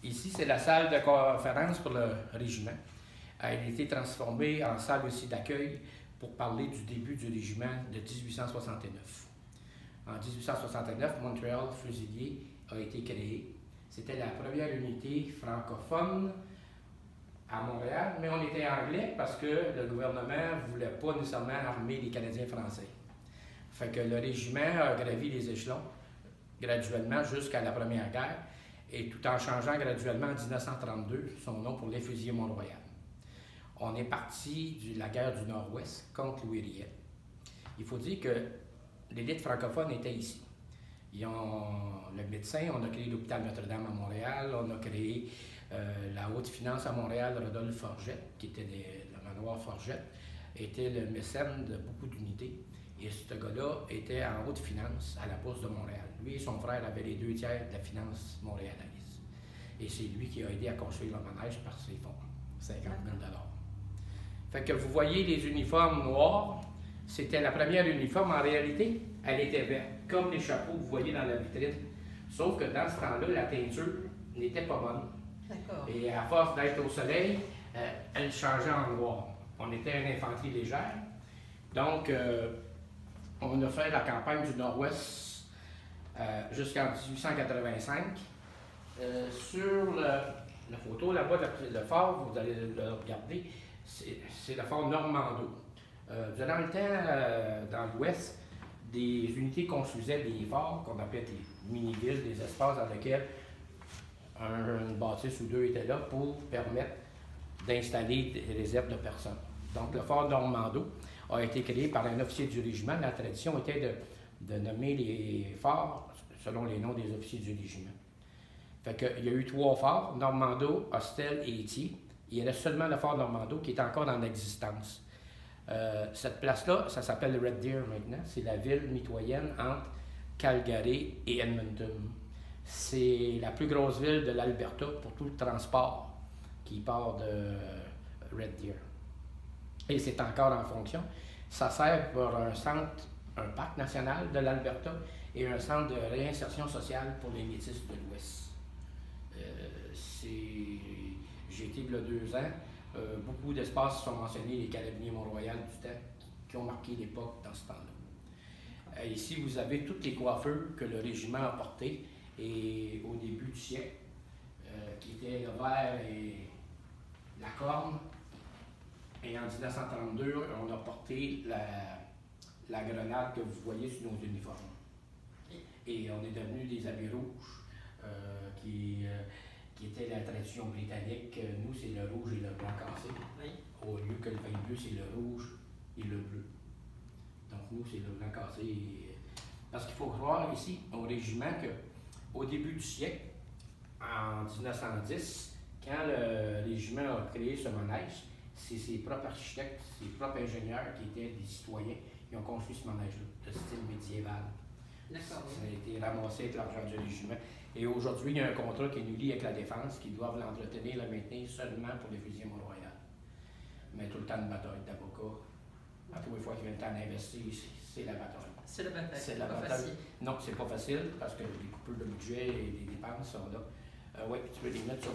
Ici, c'est la salle de conférence pour le régiment. Elle a été transformée en salle aussi d'accueil pour parler du début du régiment de 1869. En 1869, Montréal Fusilier a été créé. C'était la première unité francophone à Montréal, mais on était anglais parce que le gouvernement ne voulait pas nécessairement armer les Canadiens français. Fait que le régiment a gravi les échelons graduellement jusqu'à la Première Guerre, et tout en changeant graduellement en 1932 son nom pour les Fusiliers Mont-Royal. On est parti de la guerre du Nord-Ouest contre Louis Riel. Il faut dire que l'élite francophone était ici. Ils ont le médecin, on a créé l'hôpital Notre-Dame à Montréal, on a créé la haute finance à Montréal, Rodolphe Forgette, qui était le manoir Forgette, était le mécène de beaucoup d'unités. Et ce gars-là était en haute finance à la Bourse de Montréal. Lui et son frère avaient les 2 tiers de la finance montréalaise. Et c'est lui qui a aidé à construire le manège par ses fonds, 50 000 $. Fait que vous voyez les uniformes noirs, c'était la première uniforme. En réalité, elle était verte, comme les chapeaux que vous voyez dans la vitrine. Sauf que dans ce temps-là, la teinture n'était pas bonne. D'accord. Et à force d'être au soleil, elle changeait en noir. On était une infanterie légère. Donc, on a fait la campagne du Nord-Ouest jusqu'en 1885. Sur la photo là-bas, le fort, vous allez le regarder, c'est le fort Normando. Durant le temps, dans l'Ouest, des unités construisaient des forts qu'on appelait des mini-villes, des espaces dans lesquels une bâtisse ou deux était là pour permettre d'installer des réserves de personnes. Donc, le fort Normando a été créé par un officier du régiment. La tradition était de nommer les forts selon les noms des officiers du régiment. Fait qu'il y a eu 3 forts, Normando, Hostel et Étier. Il reste seulement le fort Normando qui est encore en existence. Cette place-là, ça s'appelle Red Deer maintenant. C'est la ville mitoyenne entre Calgary et Edmonton. C'est la plus grosse ville de l'Alberta pour tout le transport qui part de Red Deer. Et c'est encore en fonction. Ça sert pour un centre, un parc national de l'Alberta et un centre de réinsertion sociale pour les Métis de l'Ouest. J'ai été il y a 2 ans. Beaucoup d'espaces sont mentionnés, les carabiniers Mont-Royal du temps, qui ont marqué l'époque dans ce temps-là. Ici, vous avez toutes les coiffures que le régiment a portées et au début du siècle, qui étaient le vert et la corne. Et en 1932, on a porté la grenade que vous voyez sur nos uniformes. Et on est devenu des habits rouges, qui était la tradition britannique. Nous, c'est le rouge et le blanc cassé. Oui. Au lieu que le vin bleu, c'est le rouge et le bleu. Donc nous, c'est le blanc cassé. Parce qu'il faut croire ici, au régiment, qu'au début du siècle, en 1910, quand le régiment a créé ce manège, c'est ses propres architectes, ses propres ingénieurs qui étaient des citoyens qui ont construit ce manège-là, de style médiéval. D'accord. Ça a été ramassé avec l'argent du régiment. Et aujourd'hui, il y a un contrat qui est nulli avec la Défense qui doivent l'entretenir, le maintenir seulement pour les fusiliers Mont-Royal. Mais tout le temps de bataille d'avocat, à tous les fois qu'il vient le temps d'investir, c'est la bataille. C'est la bataille. C'est la pas bataille. facile. Non, c'est pas facile parce que les coupures de budget et les dépenses sont là. Oui, tu peux les mettre sur